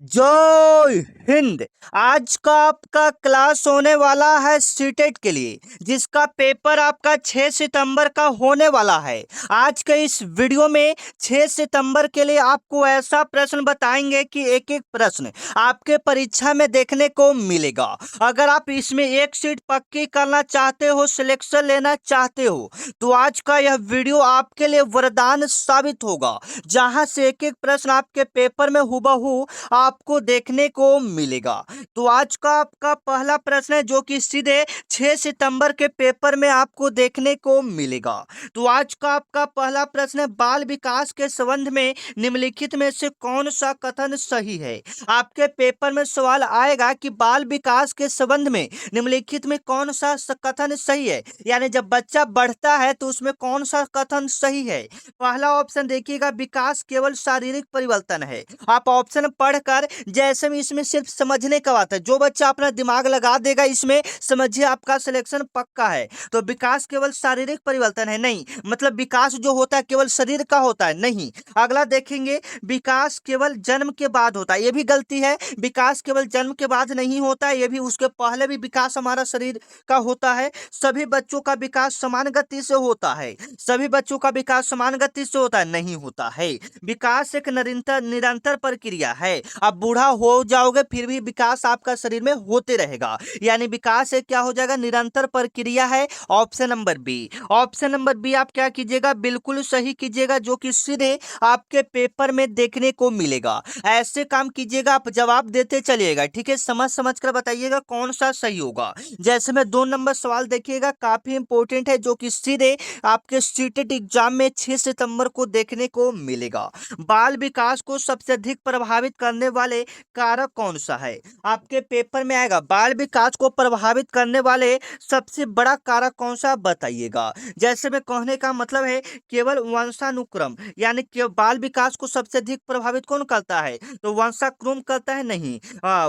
जय हिंद। आज का आपका क्लास होने वाला है सीटेट के लिए, जिसका पेपर आपका 6 सितंबर का होने वाला है। आज के इस वीडियो में 6 सितंबर के लिए आपको ऐसा प्रश्न बताएंगे कि एक एक प्रश्न आपके परीक्षा में देखने को मिलेगा। अगर आप इसमें एक सीट पक्की करना चाहते हो, सिलेक्शन लेना चाहते हो, तो आज का यह वीडियो आपके लिए वरदान साबित होगा, जहां से एक एक प्रश्न आपके पेपर में हुबहू आपको देखने को मिलेगा। तो आज का आपका पहला प्रश्न है जो कि सीधे 6 सितंबर के पेपर में आपको देखने को मिलेगा। तो आज का आपका पहला प्रश्न है, बाल विकास के संबंध में निम्नलिखित में से कौन सा कथन सही है। आपके पेपर में सवाल आएगा कि बाल विकास के संबंध में निम्नलिखित में कौन सा कथन सही है, यानी जब बच्चा बढ़ता है तो उसमें कौन सा कथन सही है। पहला ऑप्शन देखिएगा, विकास केवल शारीरिक परिवर्तन है। आप ऑप्शन पढ़कर जैसे भी इसमें सिर्फ समझने का बात है, जो बच्चा अपना दिमाग लगा देगा इसमें समझिए आपका सिलेक्शन पक्का है। तो विकास केवल शारीरिक परिवर्तन है, नहीं, मतलब विकास जो होता है केवल शरीर का होता है, नहीं। अगला देखेंगे, विकास केवल जन्म के बाद होता है, ये भी गलती है। विकास केवल जन्म के बाद नहीं होता है, ये भी उसके पहले भी विकास हमारा शरीर का होता है। सभी बच्चों का विकास समान गति से होता है, सभी बच्चों का विकास समान गति से होता है, नहीं होता है। विकास एक निरंतर निरंतर प्रक्रिया है। आप बूढ़ा हो जाओगे फिर भी विकास आपका शरीर में होते रहेगा, यानी विकास एक क्या हो जाएगा, निरंतर प्रक्रिया है। Option number B. Option number B आप क्या कीजिएगा, बिल्कुल सही कीजिएगा, जो कि सीधे आपके पेपर में देखने को मिलेगा। ऐसे काम कीजिएगा, आप जवाब देते चलिएगा, ठीक है, समझ समझ कर बताइएगा कौन सा सही होगा। जैसे में 2 नंबर सवाल देखिएगा, काफी इंपॉर्टेंट है, जो कि सीधे आपके सीटेट एग्जाम में 6 सितंबर को देखने को मिलेगा। बाल विकास को सबसे अधिक प्रभावित करने वाले कारक कौन सा है। आपके पेपर में आएगा, बाल विकास को प्रभावित करने वाले सबसे बड़ा कारक कौन सा, बताइएगा। जैसे में कहने का मतलब है केवल वंशानुक्रम, यानी कि बाल विकास को सबसे अधिक प्रभावित कौन करता है, तो वंशानुक्रम करता है, नहीं।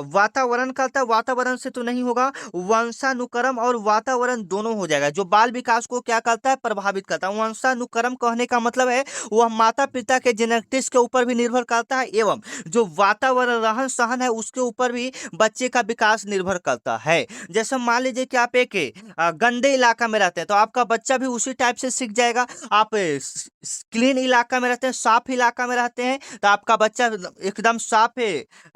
वातावरण करता है, वातावरण से तो नहीं होगा, वंशानुक्रम और वातावरण दोनों हो जाएगा। जो बाल विकास को क्या करता है, प्रभावित करता है। वंशानुक्रम कहने का मतलब है वह माता पिता के जेनेटिक्स के ऊपर भी निर्भर करता है, एवं जो वातावरण रहन सहन है उसके ऊपर भी बच्चे का विकास निर्भर करता है। जैसे मान लीजिए कि आप एक गंदे इलाका में रहते हैं तो आपका बच्चा भी उसी टाइप से सीख जाएगा। आप क्लीन इलाका में रहते हैं, साफ इलाका में रहते हैं, तो आपका बच्चा एकदम साफ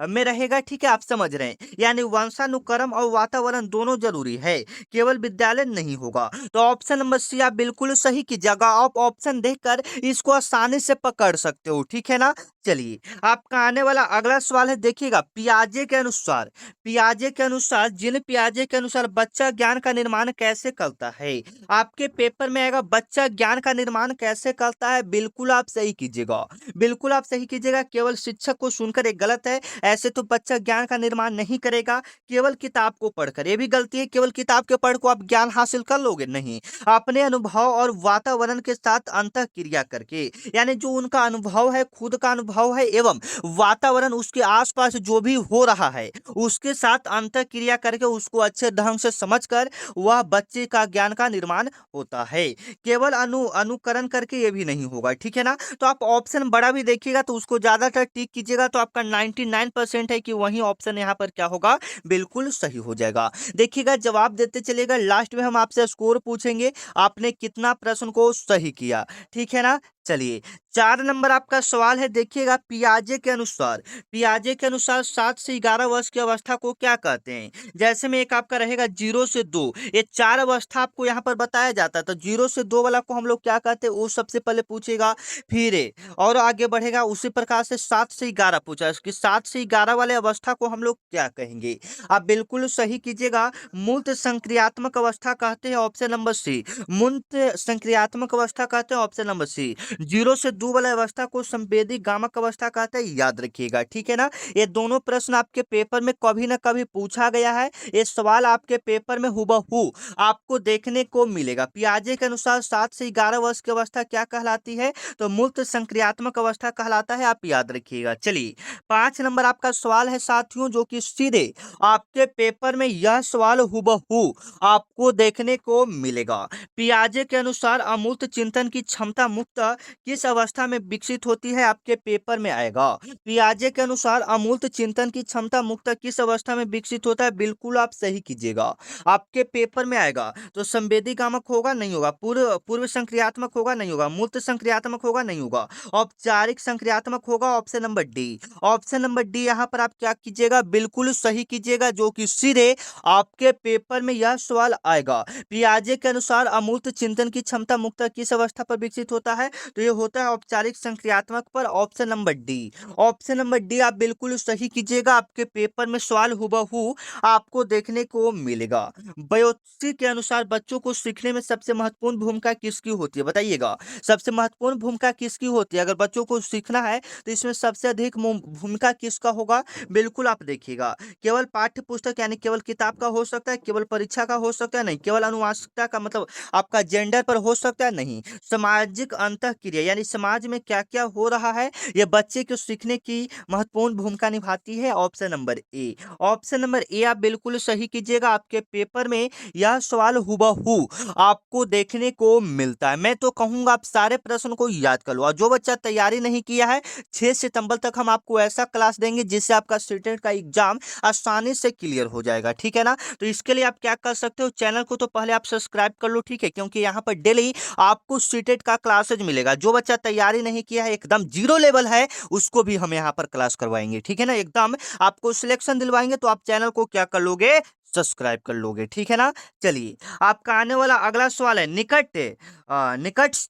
में रहेगा, ठीक है, आप समझ रहे हैं। यानी वंशानुक्रम और वातावरण दोनों जरूरी है, केवल विद्यालय नहीं होगा। तो ऑप्शन नंबर सी आप बिल्कुल सही कीजिएगा। आप ऑप्शन देखकर इसको आसानी से पकड़ सकते हो, ठीक है ना। चलिए, आपका आने वाला अगला सवाल है, देखिएगा, पियाजे के अनुसार, पियाजे के अनुसार, जिन पियाजे के अनुसार बच्चा ज्ञान का निर्माण कैसे करता है। आपके पेपर में आएगा, बच्चा ज्ञान का निर्माण कैसे करता है, बिल्कुल आप सही कीजिएगा, बिल्कुल आप सही कीजिएगा। केवल शिक्षक को सुनकर एक गलत है, ऐसे तो बच्चा ज्ञान का निर्माण नहीं करेगा केवल किताब को पढ़कर, ये भी गलती है। केवल किताब के पढ़ को आप ज्ञान हासिल कर लोगे, नहीं, अपने अनुभव और वातावरण के साथ अंतः क्रिया करके, यानी जो उनका अनुभव है, खुद का अनुभव है एवं वातावरण उसके आसपास जो भी हो रहा है उसके साथ अंतः क्रिया करके उसको अच्छे ढंग से समझकर वह बच्चे का ज्ञान का निर्माण होता है। केवल अनुकरण करके ये भी नहीं होगा, ठीक है ना। तो आप ऑप्शन बड़ा भी देखिएगा तो उसको ज्यादातर टिक कीजिएगा, तो आपका 99% है कि वही ऑप्शन यहाँ पर क्या होगा, बिल्कुल सही हो जाएगा। देखिएगा, जवाब देते चलेगा, लास्ट में हम आपसे स्कोर पूछेंगे, आपने कितना प्रश्न को सही किया, ठीक है ना। चलिए, 4 नंबर आपका सवाल है, देखिएगा, पियाजे के अनुसार, पियाजे के अनुसार 7 से 11 वर्ष की अवस्था को क्या कहते हैं। जैसे में एक आपका रहेगा 0 से 2, ये 4 अवस्था आपको यहाँ पर बताया जाता है, तो 0 से 2 वाला को हम लोग क्या कहते हैं वो सबसे पहले पूछेगा, फिर और आगे बढ़ेगा। उसी प्रकार से 7 से 11 पूछा, इसकी 7 से 11 वाले अवस्था को हम लोग क्या कहेंगे। आप बिल्कुल सही कीजिएगा, मूर्त संक्रियात्मक अवस्था कहते हैं, ऑप्शन नंबर सी। मूर्त संक्रियात्मक अवस्था कहते हैं, ऑप्शन नंबर सी। 0 से 2 वाला अवस्था को संवेदी गामक अवस्था कहते हैं, याद रखिएगा, ठीक है ना। ये दोनों प्रश्न आपके पेपर में कभी ना कभी पूछा गया है, ये सवाल आपके पेपर में हुबहू आपको देखने को मिलेगा। पियाजे के अनुसार 7 से 11 वर्ष की अवस्था क्या कहलाती है, तो मूर्त संक्रियात्मक अवस्था कहलाता है, आप याद रखिएगा। चलिए, 5 नंबर आपका सवाल है साथियों, जो कि सीधे आपके पेपर में यह सवाल हुबहू आपको देखने को मिलेगा। पियाजे के अनुसार अमूर्त चिंतन की क्षमता मुक्त किस अवस्था में विकसित होती है, आपके पेपर में आएगा। पियाजे के अनुसार अमूर्त चिंतन की क्षमता मुख्यतः किस अवस्था में विकसित होता है, बिल्कुल आप सही कीजिएगा, आपके पेपर में आएगा। तो संवेदी गामक होगा, नहीं होगा। पूर्व पूर्व संक्रियात्मक होगा, नहीं होगा। मूर्त संक्रियात्मक होगा, नहीं होगा। औपचारिक संक्रियात्मक होगा, option number D. Option number D यहाँ पर आप क्या कीजिएगा, बिल्कुल सही कीजिएगा, जो कि सीधे आपके पेपर में यह सवाल आएगा। पियाजे के अनुसार अमूर्त चिंतन की क्षमता मुख्यतः किस अवस्था पर विकसित होता है, तो ये होता है औपचारिक संक्रियात्मक पर, option number D. Option number D आप बिल्कुल सही कीजिएगा, आपके पेपर में सवाल हुबहू आपको देखने को मिलेगा। बयोप्सी के अनुसार बच्चों को सीखने में सबसे महत्वपूर्ण भूमिका किसकी होती है, बताइएगा। सबसे महत्वपूर्ण भूमिका किसकी होती है, अगर बच्चों को सीखना है तो इसमें सबसे अधिक भूमिका किसका होगा, बिल्कुल आप देखिएगा। केवल पाठ्य पुस्तक यानी केवल किताब का हो सकता है, केवल परीक्षा का हो सकता है, नहीं। केवल अनुवांशिकता का मतलब आपका जेंडर पर हो सकता है, नहीं। सामाजिक अंतःक्रिया यानी समाज में क्या क्या हो रहा है, ये बच्चे को सीखने की महत्वपूर्ण भूमिका निभाती है, option number A. Option number A आप बिल्कुल सही कीजिएगा, आपके पेपर में यह सवाल हुबहू आपको देखने को मिलता है। मैं तो कहूंगा आप सारे प्रश्न को याद कर लो, और जो बच्चा तैयारी नहीं किया है, 6 सितंबर तक हम आपको ऐसा क्लास देंगे जिससे आपका सीटेट का एग्जाम आसानी से क्लियर हो जाएगा, ठीक है ना। तो इसके लिए आप क्या कर सकते हो, चैनल को तो पहले आप सब्सक्राइब कर लो, ठीक है, क्योंकि यहाँ पर डेली आपको सीटेट का क्लासेज मिलेगा। जो बच्चा तैयारी नहीं किया है, एकदम जीरो लेवल है, उसको भी हम यहाँ पर क्लास करवाएंगे, ठीक है ना। एकदम आपको सिलेक्शन दिलवाएंगे, तो आप चैनल को क्या कर लोगे, सब्सक्राइब कर लोगे, ठीक है ना। चलिए, आपका आने वाला अगला सवाल है, निकट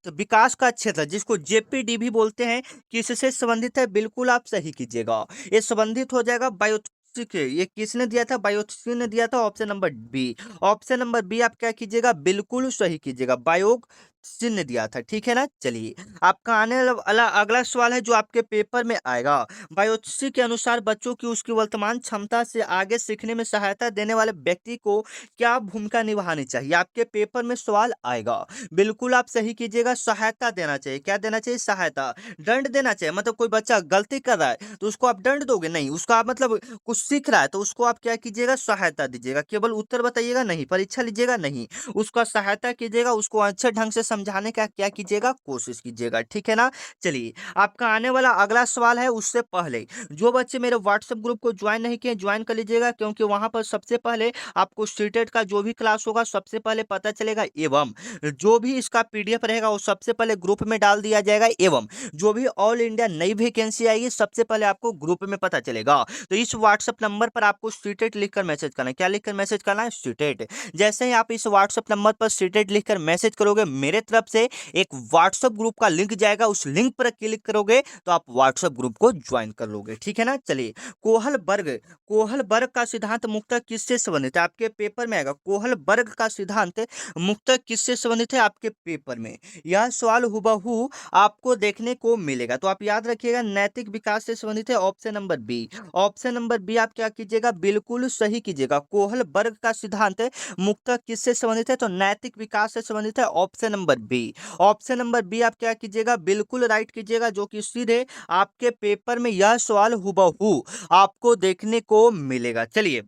विकास का क्षेत्र जिसको जेपीडी भी बोलते हैं, किससे संबंधित है, बिल्कुल आप सही कीजिएगा। ये संबंधित हो जाएगा बायोप्सी के। ये किसने दिया था, बायोप्सी ने दिया था, option number B. Option number B आप क्या कीजिएगा, बिल्कुल सही कीजिएगा, बायोप्सी ने दिया था, ठीक है ना। चलिए, आपका आने वाला अगला सवाल है जो आपके पेपर में आएगा। बायोप्सी के अनुसार बच्चों की उसकी वर्तमान क्षमता से आगे सीखने में सहायता देने वाले व्यक्ति को क्या भूमिका निभानी चाहिए, आपके पेपर में सवाल आएगा। बिल्कुल आप सही कीजिएगा, सहायता देना चाहिए। क्या देना चाहिए, सहायता। दंड देना चाहिए, मतलब कोई बच्चा गलती कर रहा है तो उसको आप दंड दोगे, नहीं। उसका आप मतलब कुछ सीख रहा है तो उसको आप क्या कीजिएगा, सहायता दीजिएगा। केवल उत्तर बताइएगा, नहीं। परीक्षा लीजिएगा, नहीं। उसका सहायता कीजिएगा, उसको अच्छे ढंग से समझाने का क्या कीजिएगा, कोशिश कीजिएगा, ठीक है ना। चलिए, आपका आने वाला अगला सवाल है, उससे पहले जो बच्चे मेरे व्हाट्सएप ग्रुप को ज्वाइन नहीं किए, ज्वाइन कर लीजिएगा, क्योंकि वहां पर सबसे पहले आपको सीटेट का जो भी क्लास होगा सबसे पहले पता चलेगा, एवं जो भी इसका पीडीएफ रहेगा वो सबसे पहले ग्रुप में डाल दिया जाएगा, एवं जो भी ऑल इंडिया नई वैकेंसी आएगी सबसे पहले आपको ग्रुप में पता चलेगा। तो इस व्हाट्सएप नंबर पर आपको सीटेट लिखकर मैसेज करना है। क्या लिखकर मैसेज करना है, सीटेट। जैसे ही आप इस व्हाट्सएप नंबर पर सीटेट लिखकर मैसेज करोगे, मेरे तरफ से एक व्हाट्सएप ग्रुप का लिंक जाएगा, उस लिंक पर क्लिक करोगे तो आप व्हाट्सएप ग्रुप को ज्वाइन कर लोगे, ठीक है ना। चलिए, कोहल वर्ग का सिद्धांत मुख्यतः किससे संबंधित है, आपके पेपर में आएगा। कोहल वर्ग का सिद्धांत मुख्यतः किससे संबंधित है, आपके पेपर में यह सवाल हुबहू आपको देखने को मिलेगा। तो आप याद रखिएगा, नैतिक विकास से संबंधित है, option number B. Option number B आप क्या कीजिएगा, बिल्कुल सही कीजिएगा। कोहल वर्ग का सिद्धांत मुख्यतः किससे संबंधित है, तो नैतिक विकास से संबंधित है, option number B. Option number B आप क्या कीजिएगा, बिल्कुल राइट कीजिएगा, जो कि सीधे आपके पेपर में यह सवाल हुबहू आपको देखने को मिलेगा। चलिए,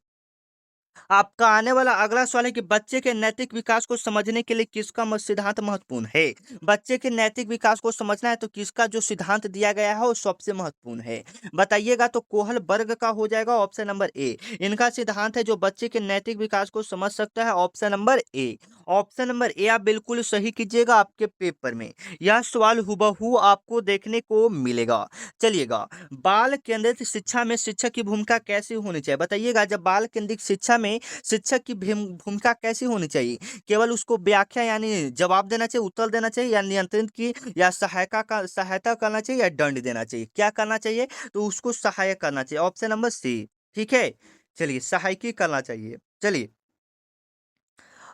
आपका आने वाला अगला सवाल है कि बच्चे के नैतिक विकास को समझने के लिए किसका सिद्धांत महत्वपूर्ण है। बच्चे के नैतिक विकास को समझना है तो किसका जो सिद्धांत दिया गया है वो सबसे महत्वपूर्ण है, बताइएगा। तो कोहल वर्ग का हो जाएगा, ऑप्शन नंबर ए। इनका सिद्धांत है जो बच्चे के नैतिक विकास को समझ सकता है, option number A. Option number A आप बिल्कुल सही कीजिएगा, आपके पेपर में यह सवाल हुबहू आपको देखने को मिलेगा। चलिएगा, बाल केंद्रित शिक्षा में शिक्षक की भूमिका कैसी होनी चाहिए, बताइएगा। जब बाल केंद्रित शिक्षा में शिक्षक की भूमिका कैसी होनी चाहिए, केवल उसको व्याख्या यानी जवाब देना चाहिए, उत्तर देना चाहिए, या नियंत्रित की या सहायता करना चाहिए, या दंड देना चाहिए, क्या करना चाहिए, तो उसको सहायक करना चाहिए, ऑप्शन नंबर सी, ठीक है। चलिए, सहायकी करना चाहिए। चलिए,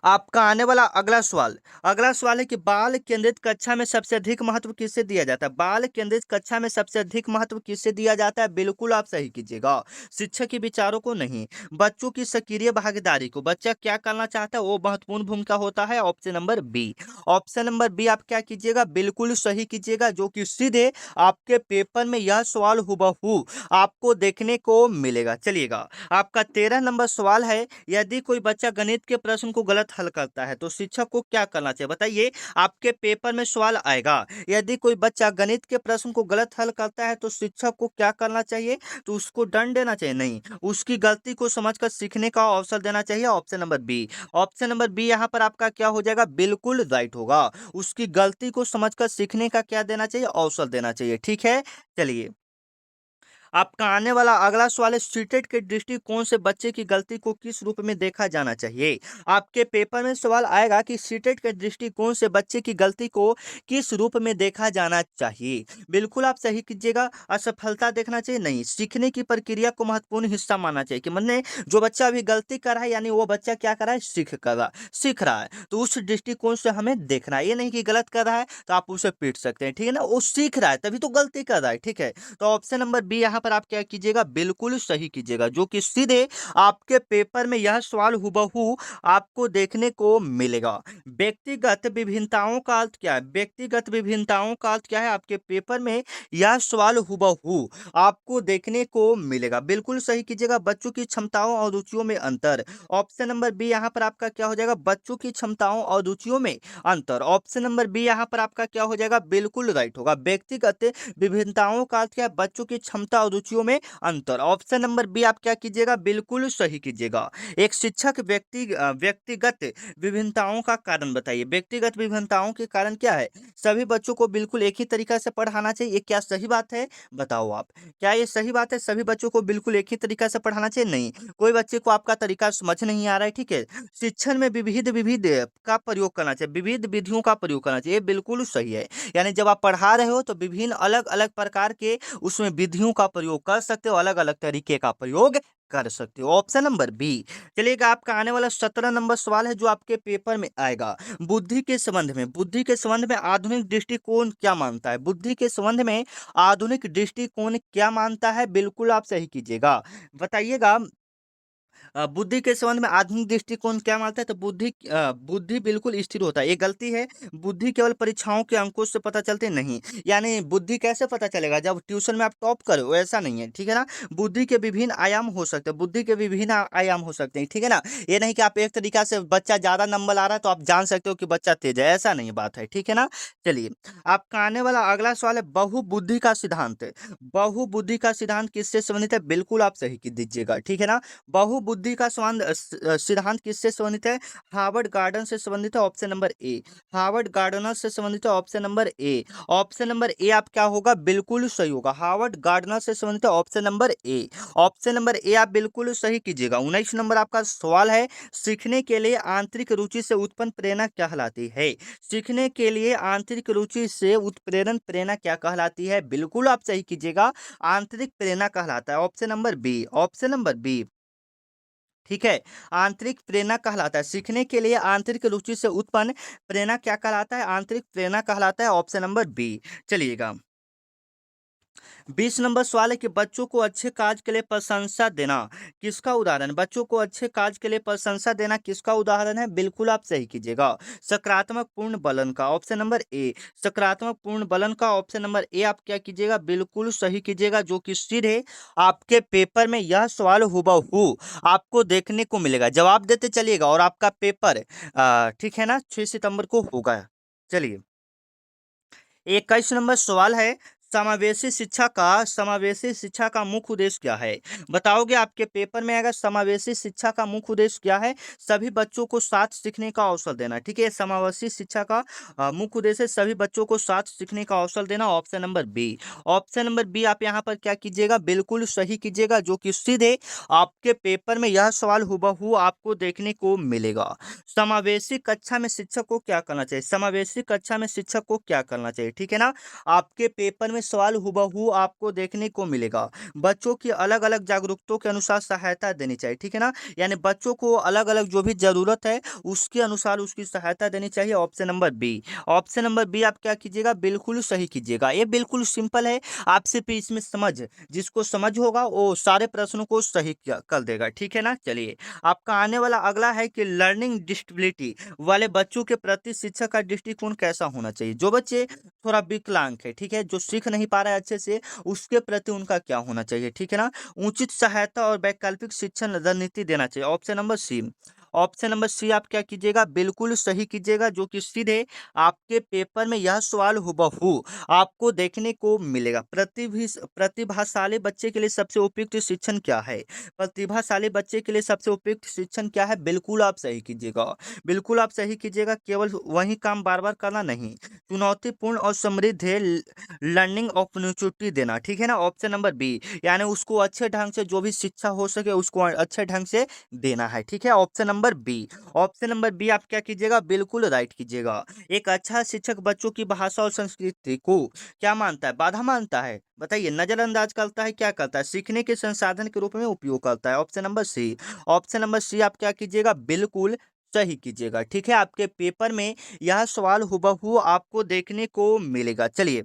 आपका आने वाला अगला सवाल है कि बाल केंद्रित कक्षा में सबसे अधिक महत्व किससे दिया जाता है, बाल केंद्रित कक्षा में सबसे अधिक महत्व किससे दिया जाता है, बिल्कुल आप सही कीजिएगा, शिक्षक के विचारों को नहीं, बच्चों की सक्रिय भागीदारी को। बच्चा क्या करना चाहता है वो महत्वपूर्ण भूमिका होता है, option number B. Option number B आप क्या कीजिएगा, बिल्कुल सही कीजिएगा, जो कि सीधे आपके पेपर में यह सवाल हुबहू आपको देखने को मिलेगा। चलिएगा, आपका 13 नंबर सवाल है, यदि कोई बच्चा गणित के प्रश्न को गलत गलत हल करता है तो शिक्षक को क्या करना चाहिए बताइए। आपके पेपर में सवाल आएगा, यदि कोई बच्चा गणित के प्रश्न को गलत हल करता है तो शिक्षक को क्या करना चाहिए, तो उसको दंड देना चाहिए नहीं, उसकी गलती को समझकर सीखने का अवसर देना चाहिए। Option number B, option number B यहाँ पर आपका क्या हो जाएगा, बिल्कुल राइट होगा। उसकी गलती को समझकर सीखने का क्या देना चाहिए, अवसर देना चाहिए। ठीक है, चलिए आपका आने वाला अगला सवाल है, सीटेट के दृष्टिकोण से बच्चे की गलती को किस रूप में देखा जाना चाहिए। आपके पेपर में सवाल आएगा कि सीटेट के दृष्टिकोण से बच्चे की गलती को किस रूप में देखा जाना चाहिए। बिल्कुल आप सही कीजिएगा। असफलता देखना चाहिए नहीं, सीखने की प्रक्रिया को महत्वपूर्ण हिस्सा मानना चाहिए कि मतलब जो बच्चा अभी गलती कर रहा है यानी वो बच्चा क्या कर रहा है, सीख रहा है, तो उस दृष्टिकोण से हमें देखना है। ये नहीं कि गलत कर रहा है तो आप उसे पीट सकते हैं, ठीक है ना, वो सीख रहा है तभी तो गलती कर रहा है। ठीक है, तो ऑप्शन नंबर बी यहाँ पर आप क्या कीजिएगा, बिल्कुल सही कीजिएगा, जो कि सीधे आपके पेपर में यह सवाल हुबहू आपको देखने को मिलेगा। व्यक्तिगत विभिन्नताओं का अर्थ क्या है, व्यक्तिगत विभिन्नताओं का अर्थ क्या है, आपके पेपर में यह सवाल हुबहू आपको देखने को मिलेगा। बिल्कुल सही कीजिएगा, बच्चों की क्षमताओं और रुचियों में अंतर। ऑप्शन नंबर बी यहाँ पर आपका क्या हो जाएगा, बच्चों की क्षमताओं और रुचियों में अंतर। ऑप्शन नंबर बी यहाँ पर आपका क्या हो जाएगा, बिल्कुल राइट होगा। व्यक्तिगत विभिन्नताओं का अर्थ क्या है, बच्चों की क्षमता और रुचियों में अंतर। ऑप्शन नंबर बी आप क्या कीजिएगा, बिल्कुल सही कीजिएगा। एक शिक्षक व्यक्तिगत विभिन्नताओं का कारण बताइए। व्यक्तिगत विभिन्नताओं के कारण क्या है, सभी बच्चों को बिल्कुल एक ही तरीका से पढ़ाना चाहिए, ये क्या सही बात है, बताओ आप, क्या ये सही बात है, सभी बच्चों को बिल्कुल एक ही तरीका से पढ़ाना चाहिए, नहीं, कोई बच्चे को आपका तरीका समझ नहीं आ रहा है, ठीक है, शिक्षण में विविध विविध का प्रयोग करना चाहिए, विविध विधियों का प्रयोग करना चाहिए, ये बिल्कुल सही है। यानी जब आप पढ़ा रहे हो तो विभिन्न अलग अलग प्रकार के उसमें विधियों का प्रयोग कर सकते हो, अलग अलग तरीके का प्रयोग कर सकते हो। Option number B. चलिएगा आपका आने वाला 17 नंबर सवाल है जो आपके पेपर में आएगा। बुद्धि के संबंध में आधुनिक दृष्टिकोण क्या मानता है, बुद्धि के संबंध में आधुनिक दृष्टिकोण क्या मानता है, बिल्कुल आप सही कीजिएगा, बताइएगा। बुद्धि के संबंध में आधुनिक दृष्टिकोण क्या मानता है, तो बुद्धि बिल्कुल स्थिर होता है, ये गलती है। बुद्धि केवल परीक्षाओं के अंकों से पता चलते नहीं, यानी बुद्धि कैसे पता चलेगा, जब ट्यूशन में आप टॉप करो, ऐसा नहीं है, ठीक है ना। बुद्धि के विभिन्न आयाम हो सकते हैं, बुद्धि के विभिन्न आयाम हो सकते हैं, ठीक है ना। ये नहीं कि आप एक तरीका से बच्चा ज्यादा नंबर ला रहा है तो आप जान सकते हो कि बच्चा तेज है, ऐसा नहीं बात है, ठीक है ना। चलिए आपका आने वाला अगला सवाल है, बहुबुद्धि का सिद्धांत। बहुबुद्धि का सिद्धांत किससे संबंधित है, बिल्कुल आप सही की दीजिएगा, ठीक है ना। बहुबुद्धि का सिद्धांत किससे संबंधित है, हार्वर्ड गार्डन से संबंधित है। Option number A, Harvard gardener से संबंधित है। Option number A, option number A आप क्या होगा, बिल्कुल सही होगा, हार्वर्ड गार्डनर से संबंधित है। Option number A, option number A आप बिल्कुल सही कीजिएगा। 19 नंबर आपका सवाल है, सीखने के लिए आंतरिक रुचि से उत्पन्न प्रेरणा क्या कहलाती है, सीखने के लिए आंतरिक रुचि से उत्प्रेरण प्रेरणा क्या कहलाती है, बिल्कुल आप सही कीजिएगा, आंतरिक प्रेरणा कहलाता है। Option number B, option number B, ठीक है, आंतरिक प्रेरणा कहलाता है। सीखने के लिए आंतरिक रुचि से उत्पन्न प्रेरणा क्या कहलाता है, आंतरिक प्रेरणा कहलाता है। Option number B. चलिएगा 20 नंबर सवाल है कि बच्चों को अच्छे कार्य के लिए प्रशंसा देना किसका उदाहरण, बच्चों को अच्छे कार्य के लिए प्रशंसा देना किसका उदाहरण है, बिल्कुल आप सही कीजिएगा, सकारात्मक पूर्ण बलन का। ऑप्शन नंबर ए, सकारात्मक पूर्ण बलन का। ऑप्शन नंबर ए आप क्या कीजिएगा, बिल्कुल सही कीजिएगा, जो कि सीधे आपके पेपर में यह सवाल हुबहू आपको देखने को मिलेगा, जवाब देते चलिएगा और आपका पेपर ठीक है ना 6 सितंबर को होगा। चलिए 21 नंबर सवाल है, समावेशी शिक्षा का मुख्य उद्देश्य क्या है, बताओगे, आपके पेपर में आएगा। समावेशी शिक्षा का मुख्य उद्देश्य क्या है, सभी बच्चों को साथ सीखने का अवसर देना, ठीक है, समावेशी शिक्षा का मुख्य उद्देश्य सभी बच्चों को साथ सीखने का अवसर देना। Option number B, option number B आप यहाँ पर क्या कीजिएगा, बिल्कुल सही कीजिएगा, जो कि सीधे आपके पेपर में यह सवाल हुबहू आपको देखने को मिलेगा। समावेशी कक्षा में शिक्षक को क्या करना चाहिए, समावेशी कक्षा में शिक्षक को क्या करना चाहिए, ठीक है ना। आपके पेपर में सवाल हुबहू आपको देखने को मिलेगा, बच्चों की अलग अलग जागरूकताओं के अनुसार सहायता देनी चाहिए, ठीक है ना, यानी बच्चों को अलग अलग जो भी जरूरत है उसके अनुसार उसकी सहायता देनी चाहिए। Option number B, option number B आप क्या कीजिएगा, बिल्कुल सही कीजिएगा, ये बिल्कुल सिंपल है, आप सिर्फ इसमें जिसको समझ होगा वो सारे प्रश्नों को सही कर देगा, ठीक है ना। चलिए आपका आने वाला अगला है कि लर्निंग डिसेबिलिटी वाले बच्चों के प्रति शिक्षक का दृष्टिकोण कैसा होना चाहिए, जो बच्चे थोड़ा विकलांग है, ठीक है, जो सीख नहीं पा रहा है अच्छे से, उसके प्रति उनका क्या होना चाहिए, ठीक है ना, उचित सहायता और वैकल्पिक शिक्षण रणनीति देना चाहिए। Option number C, option number C आप क्या कीजिएगा, बिल्कुल सही कीजिएगा, जो कि सीधे आपके पेपर में यह सवाल हुबहू आपको देखने को मिलेगा। प्रतिभाशाली बच्चे के लिए सबसे उपयुक्त शिक्षण क्या है? प्रतिभाशाली बच्चे के लिए सबसे उपयुक्त शिक्षण क्या है? बिल्कुल आप सही कीजिएगा, बिल्कुल आप सही कीजिएगा, केवल वही काम बार बार करना नहीं, चुनौतीपूर्ण और समृद्ध लर्निंग अपॉर्चुनिटी देना, ठीक है ना। ऑप्शन नंबर बी, यानी उसको अच्छे ढंग से जो भी शिक्षा हो सके उसको अच्छे ढंग से देना है, ठीक है। Option number B, option number B आप क्या कीजिएगा, बिल्कुल राइट कीजिएगा। एक अच्छा शिक्षक बच्चों की भाषा और संस्कृति को क्या मानता है? बाधा मानता है? बताइए, नजरअंदाज करता है, क्या करता है? सीखने के संसाधन के रूप में उपयोग करता है। Option number C, option number C आप क्या कीजिएगा, बिल्कुल सही कीजिएगा, ठीक है। आपके पेपर में यह सवाल हुबहू आपको देखने को मिलेगा। चलिए,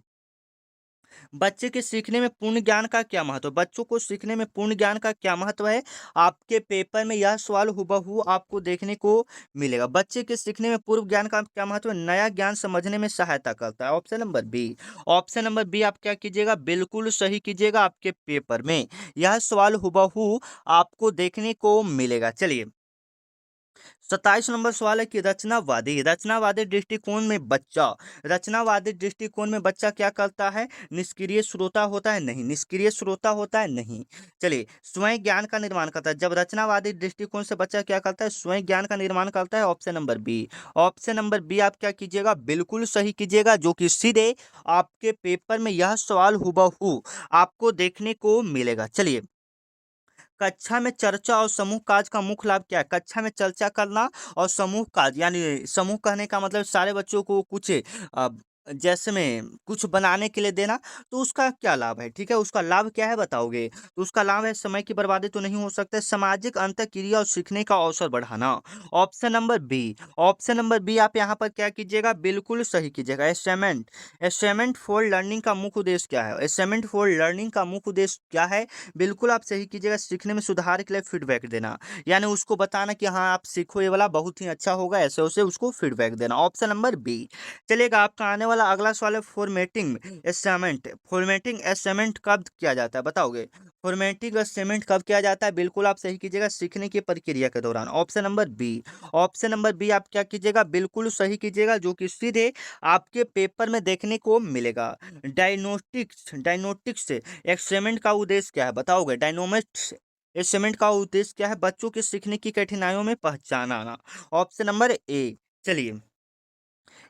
बच्चे के सीखने में पूर्ण ज्ञान का क्या महत्व है? बच्चों को सीखने में पूर्ण ज्ञान का क्या महत्व है? आपके पेपर में यह सवाल हुबहू आपको देखने को मिलेगा। बच्चे के सीखने में पूर्व ज्ञान का क्या महत्व है? नया ज्ञान समझने में सहायता करता है। Option number B, option number B आप क्या कीजिएगा, बिल्कुल सही कीजिएगा। आपके पेपर में यह सवाल हुबहू आपको देखने को मिलेगा। चलिए, 27 नंबर सवाल है कि रचनावादी दृष्टिकोण में बच्चा, रचनावादी दृष्टिकोण में बच्चा क्या करता है? निष्क्रिय श्रोता होता है? नहीं। निष्क्रिय श्रोता होता है? नहीं। चलिए, स्वयं ज्ञान का निर्माण करता है। जब रचनावादी दृष्टिकोण से बच्चा क्या करता है? स्वयं ज्ञान का निर्माण करता है। Option number B, option number B आप क्या कीजिएगा, बिल्कुल सही कीजिएगा, जो कि सीधे आपके पेपर में यह सवाल हुबहू आपको देखने को मिलेगा। चलिए, कक्षा में चर्चा और समूह कार्य का मुख्य लाभ क्या है? कक्षा में चर्चा करना और समूह कार्य, यानी समूह कहने का मतलब सारे बच्चों को कुछ अ, जैसे में कुछ बनाने के लिए देना, तो उसका क्या लाभ है? ठीक है, उसका लाभ क्या है बताओगे? तो उसका लाभ है, समय की बर्बादी तो नहीं हो सकता है, सामाजिक अंतःक्रिया और सीखने का अवसर बढ़ाना। Option number B, option number B आप यहाँ पर क्या कीजिएगा, बिल्कुल सही कीजिएगा। असाइनमेंट, असाइनमेंट फॉर लर्निंग का मुख्य उद्देश्य क्या है? असाइनमेंट फॉर लर्निंग का मुख्य उद्देश्य क्या है? बिल्कुल आप सही कीजिएगा, सीखने में सुधार के लिए फीडबैक देना, यानी उसको बताना कि हाँ आप सीखो, ये वाला बहुत ही अच्छा होगा, ऐसे वैसे उसको फीडबैक देना। Option number B. चलेगा, आपका आने वाला अगला सवाल है फॉर्मेटिंग असाइनमेंट। फॉर्मेटिंग असाइनमेंट कब किया जाता है बताओगे? फॉर्मेटिंग असाइनमेंट कब किया जाता है? बिल्कुल आप सही कीजिएगा, सीखने की प्रक्रिया के दौरान। Option number B, option number B आप क्या कीजिएगा, बिल्कुल सही कीजिएगा, जो कि सीधे आपके पेपर में देखने को मिलेगा। डायनोटिक्स एक्सपेरिमेंट का उद्देश्य क्या है बताओगे? डायनोमिक्स एक्सपेरिमेंट का उद्देश्य क्या है? बच्चों के सीखने की कठिनाइयों में पहचान आना। Option number A. चलिए,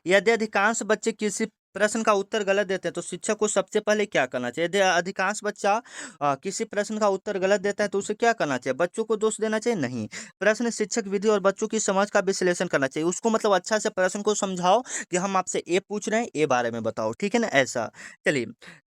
यदि अधिकांश बच्चे किसी प्रश्न का उत्तर गलत देते हैं तो शिक्षक को सबसे पहले क्या करना चाहिए? यदि अधिकांश बच्चा किसी प्रश्न का उत्तर गलत देता है तो उसे क्या करना चाहिए? बच्चों को दोष देना चाहिए? नहीं। प्रश्न शिक्षक विधि और बच्चों की समझ का विश्लेषण करना चाहिए, उसको मतलब अच्छा से प्रश्न को समझाओ कि हम आपसे ए पूछ रहे हैं, ए बारे में बताओ, ठीक है ना, ऐसा। चलिए,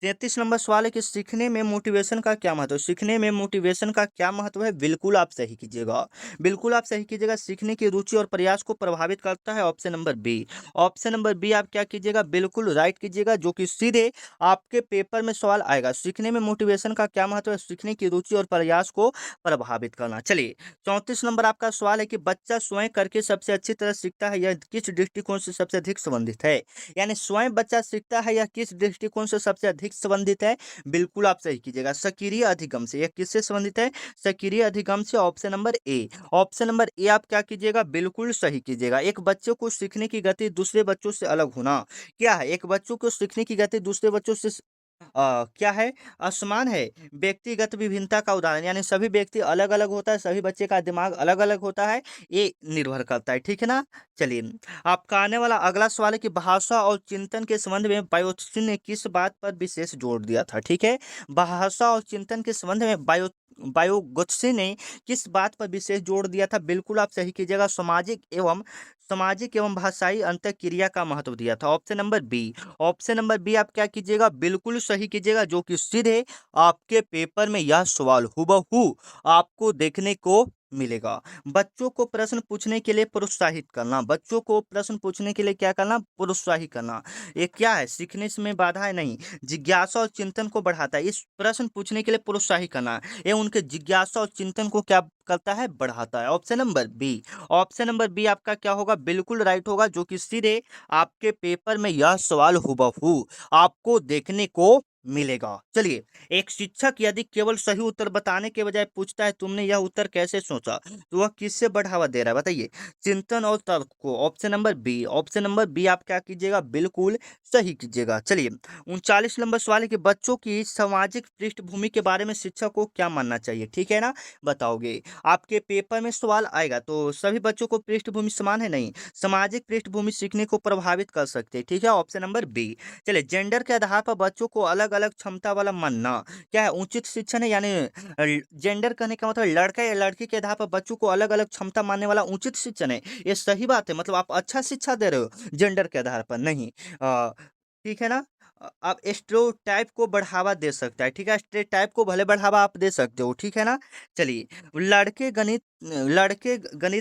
33 नंबर सवाल है कि सीखने में मोटिवेशन का क्या महत्व है? सीखने में मोटिवेशन का क्या महत्व है? बिल्कुल आप सही कीजिएगा, बिल्कुल आप सही कीजिएगा, सीखने की रुचि और प्रयास को प्रभावित करता है। Option number B, option number B आप क्या कीजिएगा, बिल्कुल राइट कीजिएगा, जो कि सीधे आपके पेपर में सवाल आएगा। सीखने में मोटिवेशन का क्या महत्व है? सीखने की रुचि और प्रयास को प्रभावित करना। चलिए, 34 नंबर आपका सवाल है कि बच्चा स्वयं करके सबसे अच्छी तरह सीखता है, यह किस दृष्टिकोण से सबसे अधिक संबंधित है? यानी स्वयं बच्चा सीखता है, यह किस दृष्टिकोण से सबसे अधिक संबंधित है? बिल्कुल आप सही कीजिएगा, सक्रिय अधिगम से। यह किससे संबंधित है? सक्रिय अधिगम से। Option number A, option number A आप क्या कीजिएगा, बिल्कुल सही कीजिएगा। एक बच्चे को सीखने की गति दूसरे बच्चों से अलग होना क्या है? एक बच्चों को सीखने की गति दूसरे बच्चों से क्या है? असमान है। व्यक्तिगत विभिन्नता का उदाहरण, यानी सभी व्यक्ति अलग अलग होता है, सभी बच्चे का दिमाग अलग अलग होता है, ये निर्भर करता है, ठीक है ना। चलिए, आपका आने वाला अगला सवाल है कि भाषा और चिंतन के संबंध में बायोटिन ने किस बात पर विशेष जोर दिया था? ठीक है, भाषा और चिंतन के संबंध में बायोगोत्से ने किस बात पर विशेष जोर दिया था? बिल्कुल आप सही कीजिएगा, सामाजिक एवं भाषाई अंतःक्रिया का महत्व दिया था। Option number B, option number B आप क्या कीजिएगा, बिल्कुल सही कीजिएगा, जो कि सीधे आपके पेपर में यह सवाल हुबहू आपको देखने को मिलेगा। बच्चों को प्रश्न पूछने के लिए प्रोत्साहित करना, बच्चों को प्रश्न पूछने के लिए क्या करना? प्रोत्साहित करना। ये क्या है? सीखने में बाधा है नहीं, जिज्ञासा और चिंतन को बढ़ाता है। इस प्रश्न पूछने के लिए प्रोत्साहित करना, ये उनके जिज्ञासा और चिंतन को क्या करता है? बढ़ाता है। Option number B, option number B आपका क्या होगा? बिल्कुल राइट होगा, जो कि सीधे आपके पेपर में यह सवाल हुबहू आपको देखने को मिलेगा। चलिए, एक शिक्षक यदि केवल सही उत्तर बताने के बजाय पूछता है तुमने यह उत्तर कैसे सोचा, तो वह किससे बढ़ावा दे रहा है बताइए? चिंतन और तर्क को। Option number B. Option number B आप क्या कीजिएगा, बिल्कुल सही कीजिएगा। चलिए, 39 नंबर सवाल है कि बच्चों की सामाजिक पृष्ठभूमि के बारे में शिक्षक को क्या मानना चाहिए, ठीक है ना? बताओगे। आपके पेपर में सवाल आएगा, तो सभी बच्चों को पृष्ठभूमि समान है नहीं, सामाजिक पृष्ठभूमि सीखने को प्रभावित कर सकते हैं, ठीक है? Option number B. चलिए, जेंडर के आधार पर बच्चों को अलग अलग क्षमता वाला मानना क्या है, उचित शिक्षण है? यानी जेंडर कहने का मतलब लड़का या लड़की के आधार पर बच्चों को अलग अलग क्षमता मानने वाला उचित शिक्षण है, ये सही बात है? मतलब आप अच्छा शिक्षा दे रहे हो जेंडर के आधार पर नहीं। ठीक है ना? आप स्टेरियोटाइप को बढ़ावा दे सकता है, ठीक है? स्टेरियोटाइप को भले बढ़ावा आप दे सकते हो, ठीक है ना? चलिए, लड़के गणित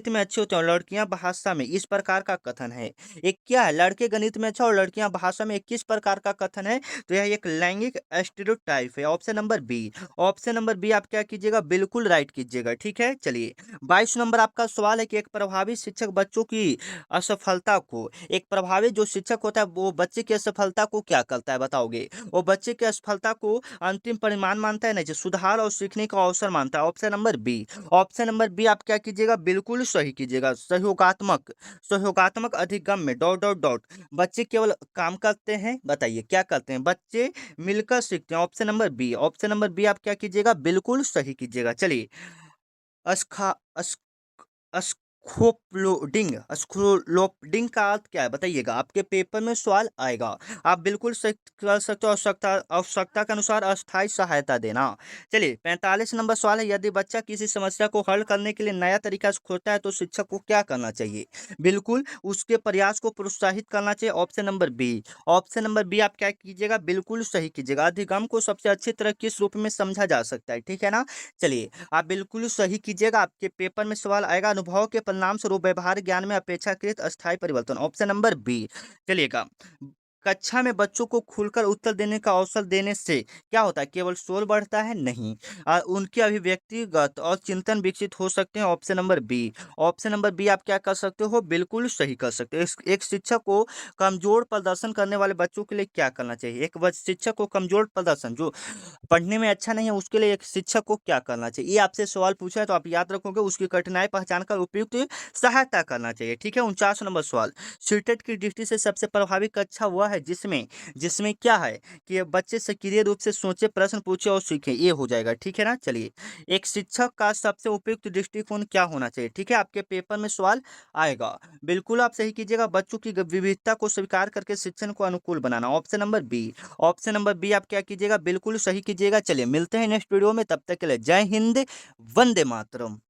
में अच्छे होते हैं और लड़कियां भाषा में, इस प्रकार का कथन है। एक क्या है, लड़के गणित में अच्छा और लड़कियां भाषा में, किस प्रकार का कथन है? तो यह एक लैंगिक स्टेरियोटाइप है। Option number B. Option number B आप क्या कीजिएगा, बिल्कुल राइट कीजिएगा, ठीक है? चलिए, 22 नंबर आपका सवाल है कि एक प्रभावी शिक्षक बच्चों की असफलता को, एक प्रभावी जो शिक्षक होता है वो बच्चे की असफलता को क्या करता है बताओगे? वो बच्चे की असफलता को अंतिम परिणाम मानता है, नहीं, जो सुधार और सीखने का अवसर मानता है। Option number B. Option number B आप क्या कीजिएगा, बिल्कुल सही कीजिएगा। सहयोगात्मक, सहयोगात्मक अधिगम में डॉट डॉट डॉट बच्चे केवल काम करते हैं, बताइए क्या करते हैं? बच्चे मिलकर सीखते हैं। Option number B. Option number B आप क्या कीजिएगा, बिल्कुल सही कीजिएगा। चलिए, अस्खा अस स्क्रोलोडिंग का अर्थ क्या है बताइएगा? आपके पेपर में सवाल आएगा, आप बिल्कुल सही कर सकते हो। आवश्यकता आवश्यकता के अनुसार अस्थायी सहायता देना। चलिए, 45 नंबर सवाल है, यदि बच्चा किसी समस्या को हल करने के लिए नया तरीका खोजता है तो शिक्षक को क्या करना चाहिए? बिल्कुल उसके प्रयास को प्रोत्साहित करना चाहिए। Option number B. Option number B आप क्या कीजिएगा, बिल्कुल सही कीजिएगा। अधिगम को सबसे अच्छी तरह किस रूप में समझा जा सकता है, ठीक है ना? चलिए, आप बिल्कुल सही कीजिएगा। आपके पेपर में सवाल आएगा, अनुभव के परिणाम स्वरूप व्यवहार ज्ञान में अपेक्षाकृत अस्थायी परिवर्तन। Option number B. चलिएगा, कक्षा में बच्चों को खुलकर उत्तर देने का अवसर देने से क्या होता है, केवल शोर बढ़ता है? नहीं, उनके अभिव्यक्तिगत और चिंतन विकसित हो सकते हैं। Option number B. Option number B आप क्या कर सकते हो, बिल्कुल सही कर सकते हो। एक शिक्षक को कमजोर प्रदर्शन करने वाले बच्चों के लिए क्या करना चाहिए? एक शिक्षक को कमजोर प्रदर्शन, जो पढ़ने में अच्छा नहीं है, उसके लिए एक शिक्षक को क्या करना चाहिए? ये आपसे सवाल पूछा है तो आप याद रखोगे, उसकी कठिनाई पहचान कर उपयुक्त सहायता करना चाहिए, ठीक है? 49 नंबर सवाल, सीटेट की दृष्टि से सबसे प्रभावी कक्षा वह है जिसमें जिसमें क्या है कि बच्चे सक्रिय रूप से सोचे, प्रश्न पूछे और सीखे, ये हो जाएगा, ठीक है ना? चलिए, एक शिक्षक का सबसे उपयुक्त दृष्टिकोण क्या होना चाहिए, ठीक है? आपके पेपर में सवाल आएगा, बिल्कुल आप सही कीजिएगा। बच्चों की विविधता को स्वीकार करके शिक्षण को अनुकूल बनाना। Option number B. Option number B आप क्या कीजिएगा, बिल्कुल सही कीजिएगा। चलिए, मिलते हैं नेक्स्ट वीडियो में, तब तक के लिए जय हिंद, वंदे मातरम।